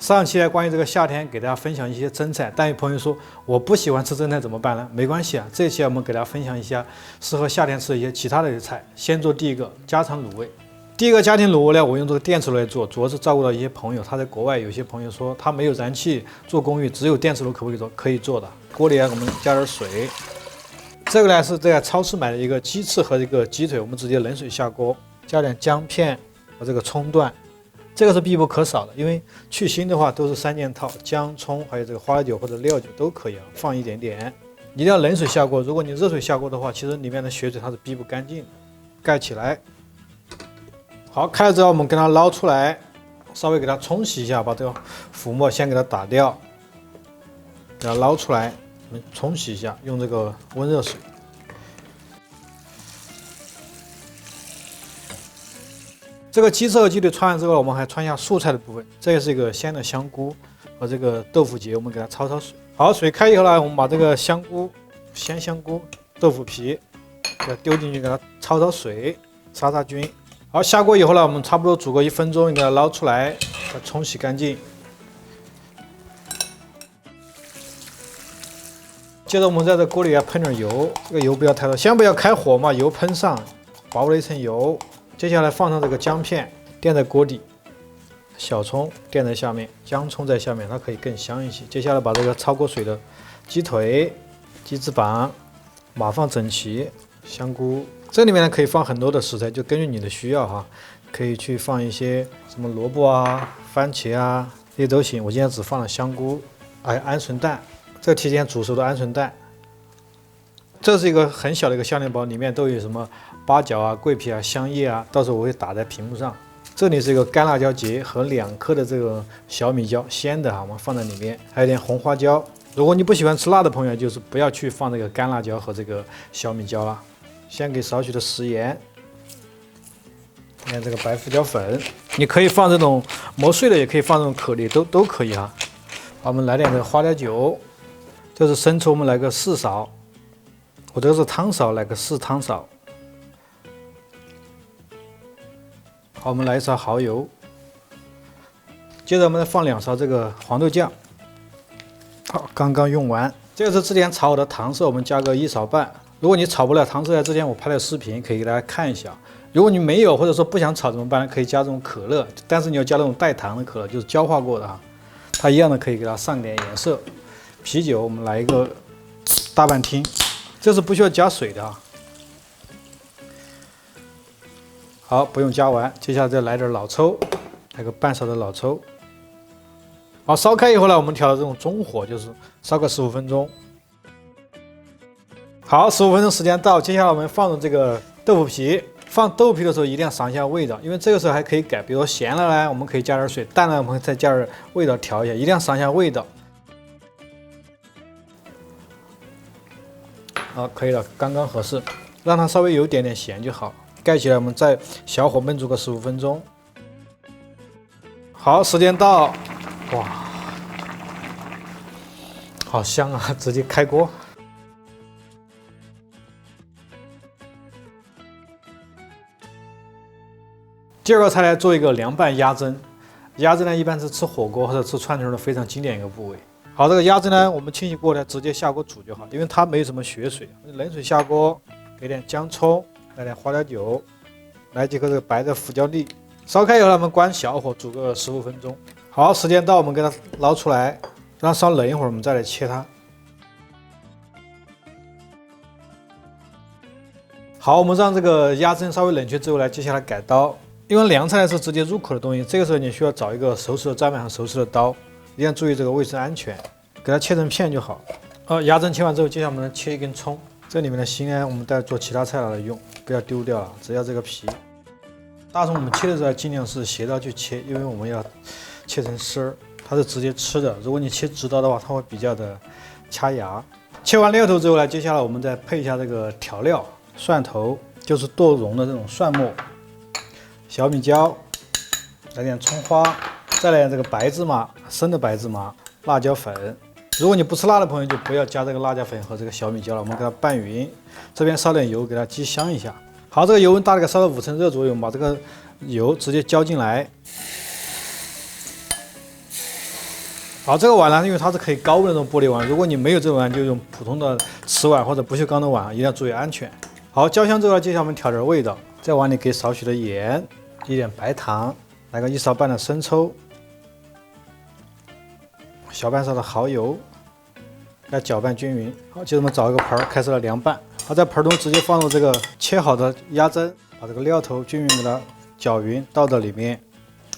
上期关于这个夏天给大家分享一些蒸菜，但有朋友说我不喜欢吃蒸菜怎么办呢？没关系啊，这期我们给大家分享一下适合夏天吃的一些其他的菜。先做第一个家常卤味。第一个家庭卤味呢，我用这个电磁炉来做，主要是照顾到一些朋友，他在国外，有些朋友说他没有燃气，做公寓只有电磁炉可不可以做？可以做的。锅里我们加点水。这个呢是在超市买的一个鸡翅和一个鸡腿，我们直接冷水下锅，加点姜片和这个葱段。这个是必不可少的，因为去腥的话都是3件套，姜、葱，还有这个花椒酒或者料酒都可以啊，放一点点。一定要冷水下锅，如果你热水下锅的话，其实里面的血水它是逼不干净的。盖起来，好，开了之后我们给它捞出来，稍微给它冲洗一下，把这个浮沫先给它打掉，给它捞出来，我们冲洗一下，用这个温热水。这个鸡翅和鸡腿穿完之后，我们还穿一下素菜的部分。这个是一个鲜的香菇和这个豆腐结，我们给它焯水。好，水开以后呢，我们把这个鲜香菇、豆腐皮给它丢进去，给它焯水，杀菌。好，下锅以后呢，我们差不多煮个1分钟，给它捞出来，给它冲洗干净。接着我们在这锅里喷点油，这个油不要太多，先不要开火嘛，油喷上，薄了一层油。接下来放上这个姜片，垫在锅底，小葱垫在下面，姜葱在下面，它可以更香一些。接下来把这个焯过水的鸡腿、鸡翅膀码放整齐，香菇，这里面呢可以放很多的食材，就根据你的需要哈，可以去放一些什么萝卜啊、番茄啊，这些都行。我今天只放了香菇，还有鹌鹑蛋，这个提前煮熟的鹌鹑蛋。这是一个很小的一个项链包，里面都有什么八角啊、桂皮啊、香叶啊，到时候我会打在屏幕上。这里是一个干辣椒节和2颗的这个小米椒，鲜的哈，我们放在里面，还有点红花椒。如果你不喜欢吃辣的朋友，就是不要去放这个干辣椒和这个小米椒了。先给少许的食盐，看这个白胡椒粉，你可以放这种磨碎的，也可以放这种颗粒，都可以哈。我们来点这个花椒酒，这是生抽，我们来个4勺。我这个是汤勺，来个4汤勺。好，我们来1勺蚝油，接着我们再放2勺这个黄豆酱。好，刚刚用完。这个是之前炒好的糖色，我们加个1勺半。如果你炒不了糖色，之前我拍了视频，可以给大家看一下。如果你没有，或者说不想炒怎么办呢？可以加这种可乐，但是你要加那种带糖的可乐，就是焦化过的哈。它一样的可以给它上点颜色。啤酒我们来一个大半听。这是不需要加水的啊。好，不用加完，接下来再来点老抽，来个半勺的老抽。好，烧开以后呢，我们调到这种中火，就是烧个15分钟。好，15分钟时间到，接下来我们放入这个豆腐皮。放豆腐皮的时候一定要尝一下味道，因为这个时候还可以改，比如说咸了呢，我们可以加点水；淡了，我们再加点味道调一下，一定要尝一下味道。好，可以了，刚刚合适，让它稍微有点咸就好。盖起来，我们再小火焖煮个15分钟。好，时间到，哇，好香啊！直接开锅。第二个菜来做一个凉拌鸭胗。鸭胗呢，一般是吃火锅或者吃串串的非常经典一个部位。好，这个鸭胗呢，我们清洗过呢，直接下锅煮就好，因为它没有什么血水。冷水下锅，给点姜葱，来点花椒酒，来几颗这个白的胡椒粒。烧开以后，我们关小火煮个15分钟。好，时间到，我们给它捞出来，让它稍冷一会儿，我们再来切它。好，我们让这个鸭胗稍微冷却之后呢，接下来改刀，因为凉菜是直接入口的东西，这个时候你需要找一个熟识的砧板和熟识的刀。一定要注意这个卫生安全，给它切成片就好。鸭胗切完之后，接下来我们切1根葱，这里面的心呢，我们待会做其他菜来用，不要丢掉了，只要这个皮。大葱我们切的时候尽量是斜刀去切，因为我们要切成丝儿，它是直接吃的。如果你切直刀的话，它会比较的掐牙。切完料头之后呢，接下来我们再配一下这个调料，蒜头就是剁蓉的这种蒜末，小米椒，来点葱花。再来这个白芝麻，生的白芝麻，辣椒粉。如果你不吃辣的朋友，就不要加这个辣椒粉和这个小米椒了。我们给它拌匀，这边烧点油，给它激香一下。好，这个油温大概烧到5成热左右，把这个油直接浇进来，好，这个碗呢，因为它是可以高温的那种玻璃碗，如果你没有这种碗，就用普通的瓷碗或者不锈钢的碗，一定要注意安全。好，焦香之后呢，接下来我们调点味道，在碗里给少许的盐，一点白糖，来个1勺半的生抽，小半勺的蚝油，给它搅拌均匀。好，接着我们找一个盆儿，开始了凉拌。好，在盆中直接放入这个切好的鸭胗，把这个料头均匀给它搅匀，倒到里面。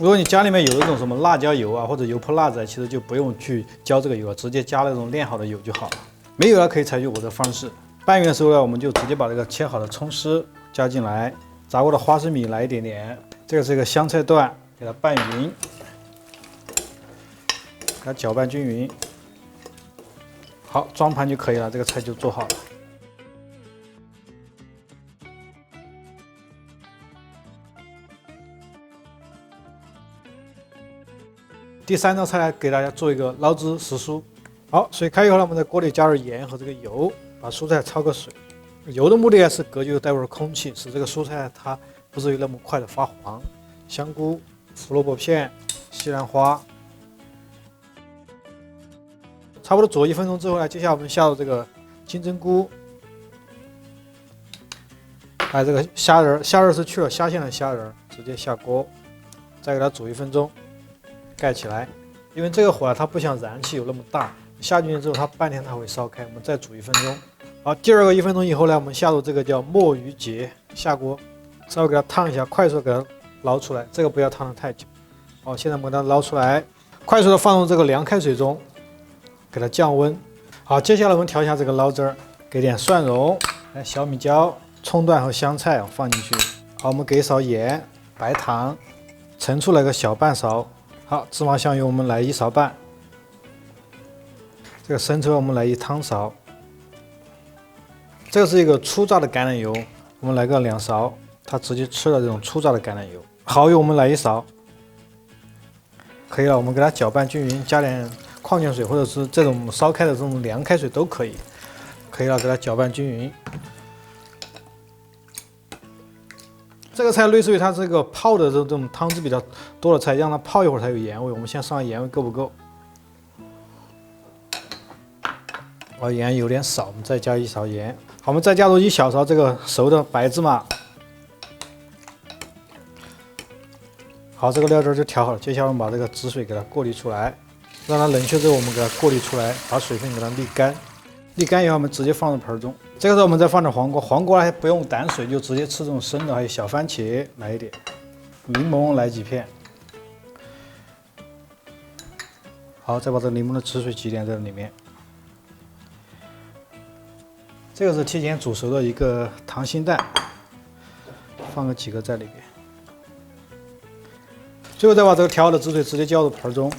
如果你家里面有那种什么辣椒油啊，或者油泼辣子，其实就不用去浇这个油了，直接加那种炼好的油就好了。没有了可以采取我的方式。拌匀的时候呢，我们就直接把这个切好的葱丝加进来，炸过的花生米来一点点，这个是一个香菜段，给它拌匀，给它搅拌均匀。好，装盘就可以了，这个菜就做好了。第3道菜来给大家做一个捞汁时蔬。好，水开以后呢，我们在锅里加入盐和这个油，把蔬菜焯个水。油的目的是隔绝待会儿空气，使这个蔬菜它不至于那么快的发黄。香菇、胡萝卜片、西兰花，差不多煮1分钟之后呢，接下来我们下入这个金针菇，还有这个虾仁，虾仁是去了虾线的虾仁，直接下锅，再给它煮1分钟。盖起来，因为这个火它不像燃气有那么大，下进去之后它半天它会烧开，我们再煮1分钟。好，第2个1分钟以后呢，我们下入这个叫墨鱼结，下锅，稍微给它烫一下，快速给它捞出来，这个不要烫得太久。好，现在我们给它捞出来，快速的放入这个凉开水中，给它降温。好，接下来我们调一下这个捞汁儿，给点蒜蓉，来小米椒、葱段和香菜放进去。好，我们给一勺盐、白糖，盛出来个小半勺。好，芝麻香油我们来1勺半，这个生抽我们来1汤勺，这个是一个粗榨的橄榄油，我们来个2勺，它直接吃了这种粗榨的橄榄油。蚝油我们来1勺，可以了，我们给它搅拌均匀，加点矿泉水或者是这种烧开的这种凉开水都可以，可以了，给它搅拌均匀。这个菜类似于它这个泡的这种汤汁比较多的菜，让它泡一会儿才有盐味。我们先上盐味够不够？盐有点少，我们再加1勺盐。好，我们再加入1小勺这个熟的白芝麻。好，这个料汁就调好了。接下来我们把这个汁水给它过滤出来，让它冷却之后，我们给它过滤出来，把水分给它沥干。沥干以后，我们直接放入盆中。这个时候我们再放点黄瓜，黄瓜还不用胆水，就直接吃这种生的。还有小番茄来一点，柠檬来几片。好，再把这柠檬的汁水挤点在里面。这个是提前煮熟的一个溏心蛋，放个几个在里边。最后再把这个调好的汁水直接浇入盆中。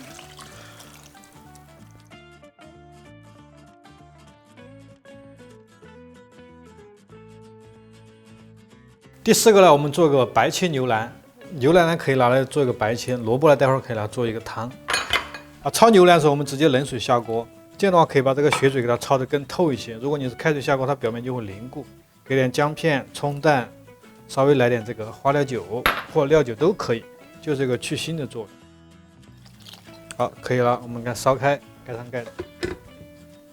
第4个呢，我们做个白切牛腩。牛腩呢可以拿来做一个白切，萝卜呢待会儿可以拿来做一个汤。焯牛腩的时候，我们直接冷水下锅，这样的话可以把这个血水给它焯得更透一些。如果你是开水下锅，它表面就会凝固。给点姜片、葱蛋，稍微来点这个花料酒或者料酒都可以，就是一个去腥的作用。好，可以了，我们给它烧开，盖上盖子。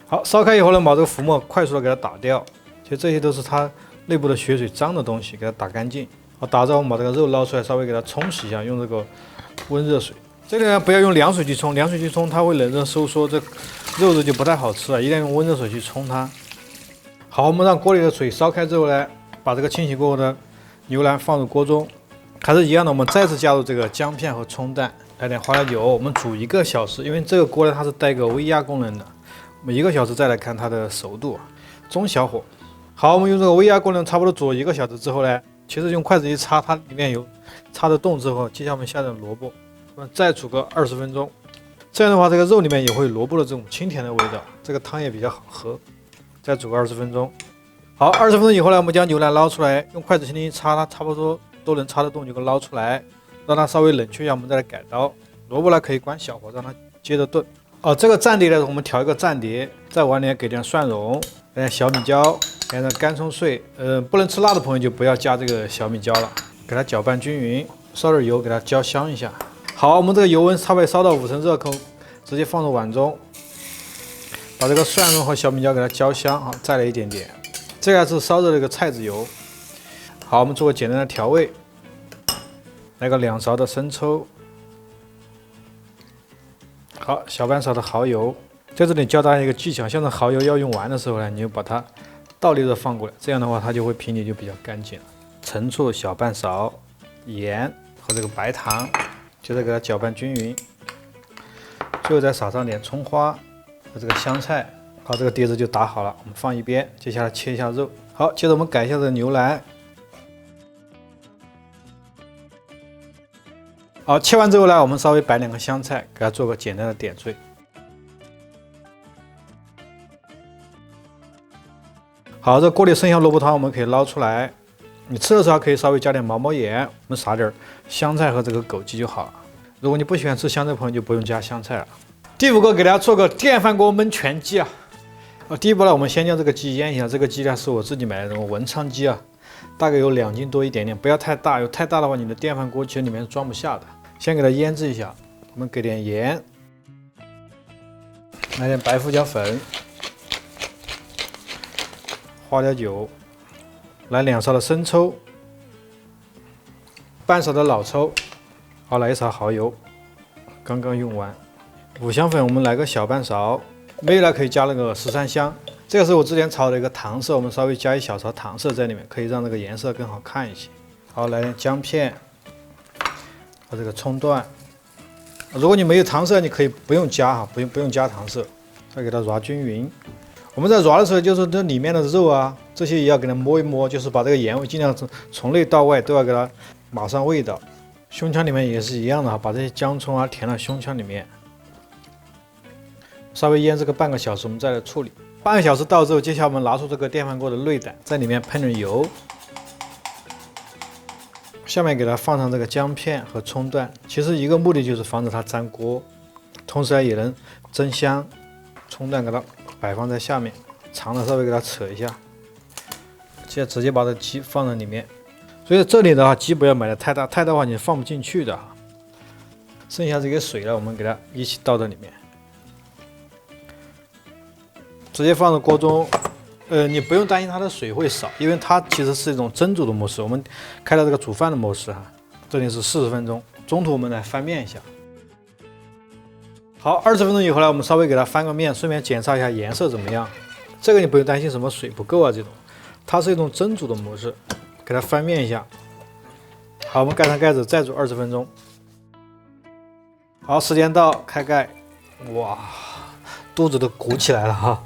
好，烧开以后呢，把这个浮沫快速的给它打掉。其实这些都是它内部的血水脏的东西，给它打干净。好，打之后我们把这个肉捞出来，稍微给它冲洗一下，用这个温热水。这里呢不要用凉水去冲，凉水去冲它会冷热收缩，这肉质就不太好吃了。一定要用温热水去冲它。好，我们让锅里的水烧开之后呢，把这个清洗过后的牛腩放入锅中，还是一样的，我们再次加入这个姜片和葱蛋，来点花椒油，我们煮1个小时。因为这个锅呢它是带个微压功能的，我们1个小时再来看它的熟度，中小火。好，我们用这个微压功能差不多煮1个小时之后呢，其实用筷子一插，它里面有插得动之后，接下来我们下点萝卜，我们再煮个20分钟。这样的话，这个肉里面也会有萝卜的这种清甜的味道，这个汤也比较好喝。再煮个20分钟。好，20分钟以后呢，我们将牛腩捞出来，用筷子轻轻一插，它差不多都能插得动，就给它捞出来，让它稍微冷却一下，我们再来改刀。萝卜呢可以关小火，让它接着炖。这个蘸碟呢，我们调一个蘸碟，在碗里给点蒜蓉，给点小米椒，给点干葱碎。不能吃辣的朋友就不要加这个小米椒了，给它搅拌均匀，烧点油给它浇香一下。好，我们这个油温差不多烧到5成热后，直接放入碗中，把这个蒜蓉和小米椒给它焦香啊，再来一点点。这个是烧热的一个菜籽油。好，我们做个简单的调味，来个2勺的生抽。好，小半勺的蚝油。在这里教大家一个技巧，像是蚝油要用完的时候呢，你就把它倒立着放过来，这样的话它就会平底就比较干净了。陈醋小半勺，盐和这个白糖，就再给它搅拌均匀。最后再撒上点葱花和这个香菜。好，这个碟子就打好了，我们放一边。接下来切一下肉。好，接着我们改一下这个牛腩。好，切完之后呢，我们稍微摆2个香菜，给它做个简单的点缀。好，这锅里剩下萝卜汤我们可以捞出来。你吃的时候可以稍微加点毛毛盐，我们撒点香菜和这个枸杞就好了。如果你不喜欢吃香菜的朋友，就不用加香菜了。第5个给大家做个电饭锅焖全鸡啊。第一步呢，我们先将这个鸡腌一下。这个鸡呢是我自己买的这种文昌鸡啊，大概有2斤多一点点，不要太大，有太大的话你的电饭锅其实里面是装不下的。先给它腌制一下，我们给点盐，来点白胡椒粉。花椒酒，来2勺的生抽，半勺的老抽，好，来1勺蚝油，刚刚用完。五香粉我们来个小半勺，没有了可以加那个13香，这个是我之前炒的一个糖色，我们稍微加1小勺糖色在里面，可以让这个颜色更好看一些。好，来点姜片和这个葱段，如果你没有糖色，你可以不用加哈，不用加糖色，再给它揉均匀。我们在揉的时候，就是这里面的肉啊，这些也要给它摸一摸，就是把这个盐味尽量从内到外都要给它码上味道。胸腔里面也是一样的哈，把这些姜葱啊填到胸腔里面，稍微腌制个半个小时，我们再来处理。半个小时到之后，接下来我们拿出这个电饭锅的内胆，在里面喷点油，下面给它放上这个姜片和葱段，其实一个目的就是防止它粘锅，同时也能增香。葱段给它摆放在下面，长的稍微给它扯一下，现在直接把这鸡放在里面。所以这里的话，鸡不要买的太大，太大的话你放不进去的。剩下这个水呢，我们给它一起倒在里面，直接放到锅中。你不用担心它的水会少，因为它其实是一种蒸煮的模式。我们开到这个煮饭的模式哈，这里是40分钟。中途我们来翻面一下。好，20分钟以后呢，我们稍微给它翻个面，顺便检查一下颜色怎么样。这个你不用担心什么水不够啊这种，它是一种蒸煮的模式，给它翻面一下。好，我们盖上盖子，再煮20分钟。好，时间到，开盖。哇，肚子都鼓起来了哈。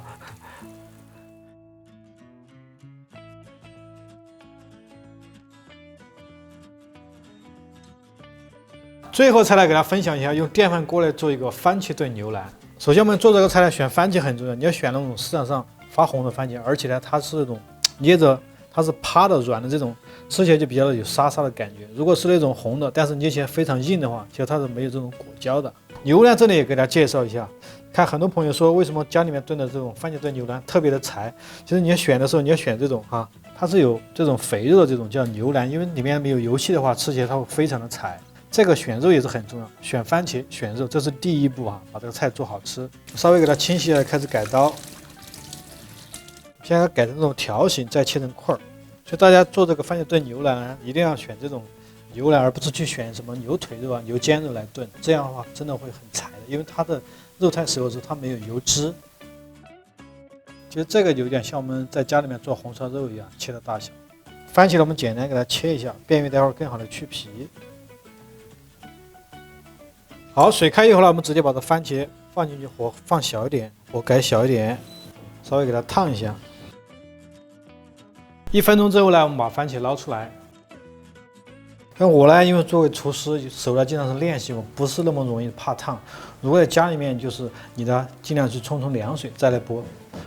最后再来给大家分享一下，用电饭锅来做一个番茄炖牛腩。首先我们做这个菜呢，选番茄很重要，你要选那种市场上发红的番茄，而且呢它是那种捏着它是趴的软的这种，吃起来就比较有沙沙的感觉。如果是那种红的，但是捏起来非常硬的话，其实它是没有这种果胶的。牛腩这里也给大家介绍一下，看很多朋友说为什么家里面炖的这种番茄炖牛腩特别的柴，其实你要选的时候你要选这种啊，它是有这种肥肉的这种叫牛腩，因为里面没有油气的话，吃起来它会非常的柴。这个选肉也是很重要，选番茄选肉，这是第一步啊，把这个菜做好吃。稍微给它清洗了，开始改刀，先给它改成这种条形，再切成块儿。所以大家做这个番茄炖牛腩一定要选这种牛腩，而不是去选什么牛腿肉啊、牛肩肉来炖，这样的话真的会很柴的，因为它的肉太熟的时候它没有油脂。其实这个有点像我们在家里面做红烧肉一样，切的大小。番茄呢，我们简单给它切一下，便于待会儿更好的去皮。好，水开以后呢，我们直接把这番茄放进去，火放小一点，火改小一点，稍微给它烫一下。1分钟之后呢，我们把番茄捞出来。那我呢，因为作为厨师，手呢经常是练习过，不是那么容易怕烫。如果在家里面，就是你呢尽量去冲凉水再来剥，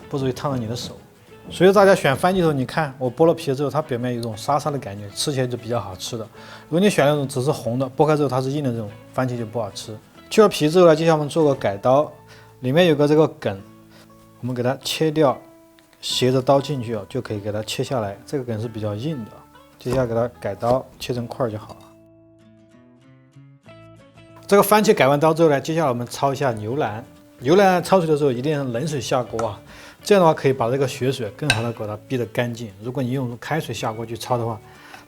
不至于烫到你的手。所以大家选番茄的时候，你看我剥了皮之后，它表面有一种沙沙的感觉，吃起来就比较好吃的。如果你选那种只是红的，剥开之后它是硬的这种番茄就不好吃。去了皮之后呢，接下来我们做个改刀，里面有个这个梗，我们给它切掉，斜着刀进去哦，就可以给它切下来。这个梗是比较硬的，接下来给它改刀切成块就好了。这个番茄改完刀之后呢，接下来我们焯一下牛腩。牛腩焯水的时候一定用冷水下锅啊，这样的话可以把这个血水更好的给它逼得干净。如果你用开水下锅去焯的话，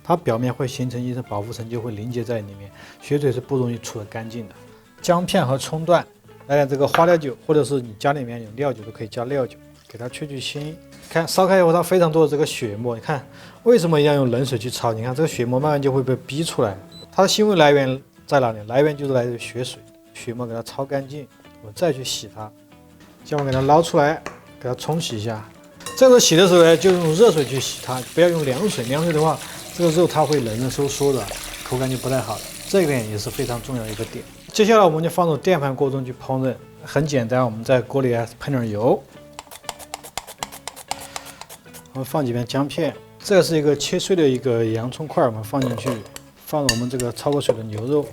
它表面会形成一层保护层，就会凝结在里面，血水是不容易出得干净的。姜片和葱段，来点这个花料酒，或者是你家里面有料酒都可以加料酒，给它去腥。看烧开以后，它非常多的这个血沫，你看为什么要用冷水去焯？你看这个血沫慢慢就会被逼出来，它的腥味来源在哪里？来源就是来自于血水，血沫给它焯干净，我们再去洗它。姜我给它捞出来，给它冲洗一下。这个洗的时候呢，就用热水去洗它，不要用凉水。凉水的话，这个肉它会冷热收缩的，口感就不太好了。这一点也是非常重要的一个点。接下来我们就放入电饭锅中去烹饪，很简单，我们在锅里喷点油，我们放几片姜片，这个是一个切碎的一个洋葱块，我们放进去，放入我们这个焯过水的牛肉。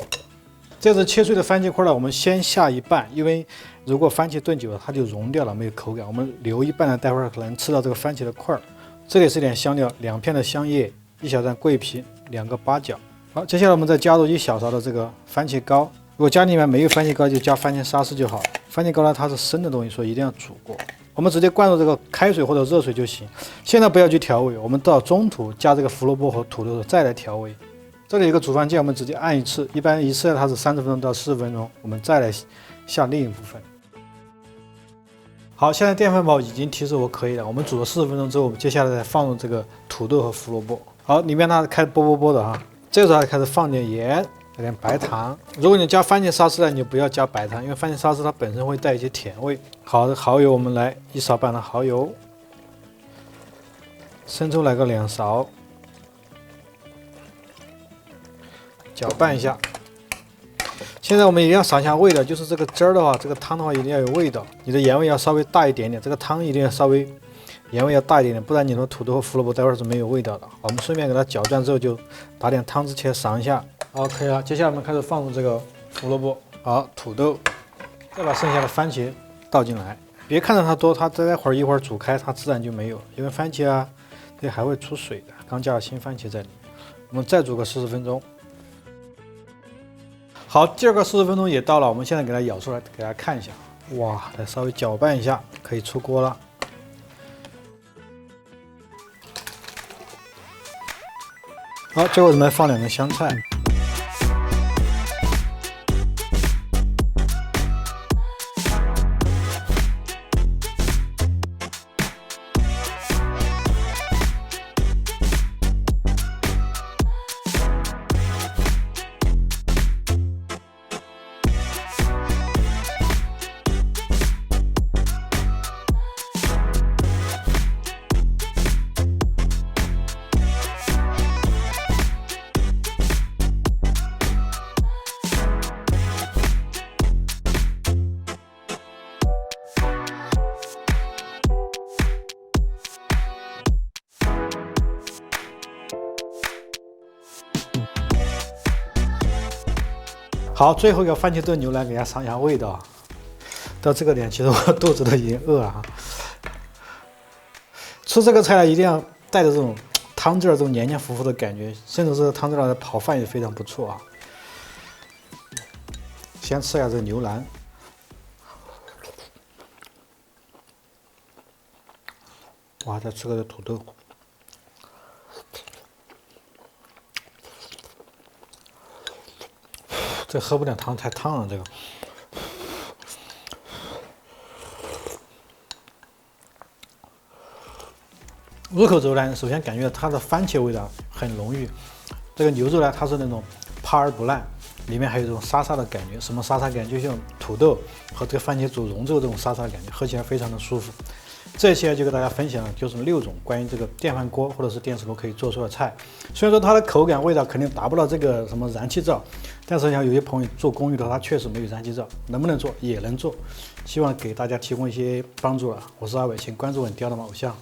这是切碎的番茄块呢，我们先下一半，因为如果番茄炖久了，它就融掉了，没有口感。我们留一半呢，待会儿可能吃到这个番茄的块儿。这里是点香料，2片的香叶，1小瓣桂皮，2个八角。好，接下来我们再加入1小勺的这个番茄膏。如果家里面没有番茄膏，就加番茄沙司就好了。番茄膏呢，它是生的东西，所以一定要煮过。我们直接灌入这个开水或者热水就行。现在不要去调味，我们到中途加这个胡萝卜和土豆的时候再来调味。这里有个煮饭键，我们直接按一次，一般一次它是30分钟到40分钟，我们再来下另一部分。好，现在电饭煲已经提示我可以了。我们煮了40分钟之后，我们接下来再放入这个土豆和胡萝卜。好，里面它开始啵的哈，这个时候开始放点盐，来点白糖。如果你加番茄沙司呢，你就不要加白糖，因为番茄沙司它本身会带一些甜味。好的，蚝油我们来1勺半的蚝油，生抽来个2勺。搅拌一下。现在我们一定要赏一下味道，就是这个汁儿的话，这个汤的话一定要有味道。你的盐味要稍微大一点点，这个汤一定要稍微盐味要大一点点，不然你的土豆和胡萝卜待会儿是没有味道的。好，我们顺便给它搅拌之后，就打点汤汁起来赏一下。好，可以了。接下来我们开始放入这个胡萝卜，好，土豆，再把剩下的番茄倒进来。别看着它多，它待会儿一会儿煮开，它自然就没有了，因为番茄啊，这还会出水的。刚加了新番茄在里面，我们再煮个40分钟。好，第二个40分钟也到了，我们现在给它舀出来，给大家看一下。哇，再稍微搅拌一下，可以出锅了。好，最后我们放2个香菜。好，最后一个番茄炖牛腩，给大家尝一下味道。到这个点，其实我肚子都已经饿了哈。吃这个菜一定要带着这种汤汁儿，这种黏黏糊糊的感觉，甚至是汤汁儿炒饭也非常不错啊。先吃一下这个牛腩，哇，再吃个土豆。这喝不了汤，太烫了。这个入口之后呢，首先感觉它的番茄味道很浓郁。这个牛肉呢，它是那种趴而不烂，里面还有这种沙沙的感觉。什么沙沙感觉？就像土豆和这个番茄煮融之后这种沙沙的感觉，喝起来非常的舒服。这些就跟大家分享了，就是6种关于这个电饭锅或者是电磁炉可以做出的菜。虽然说它的口感味道肯定达不到这个什么燃气灶，但是像有些朋友做公寓的，他确实没有燃气灶，能不能做也能做。希望给大家提供一些帮助了。我是阿伟，请关注我，你钓到吗？偶像。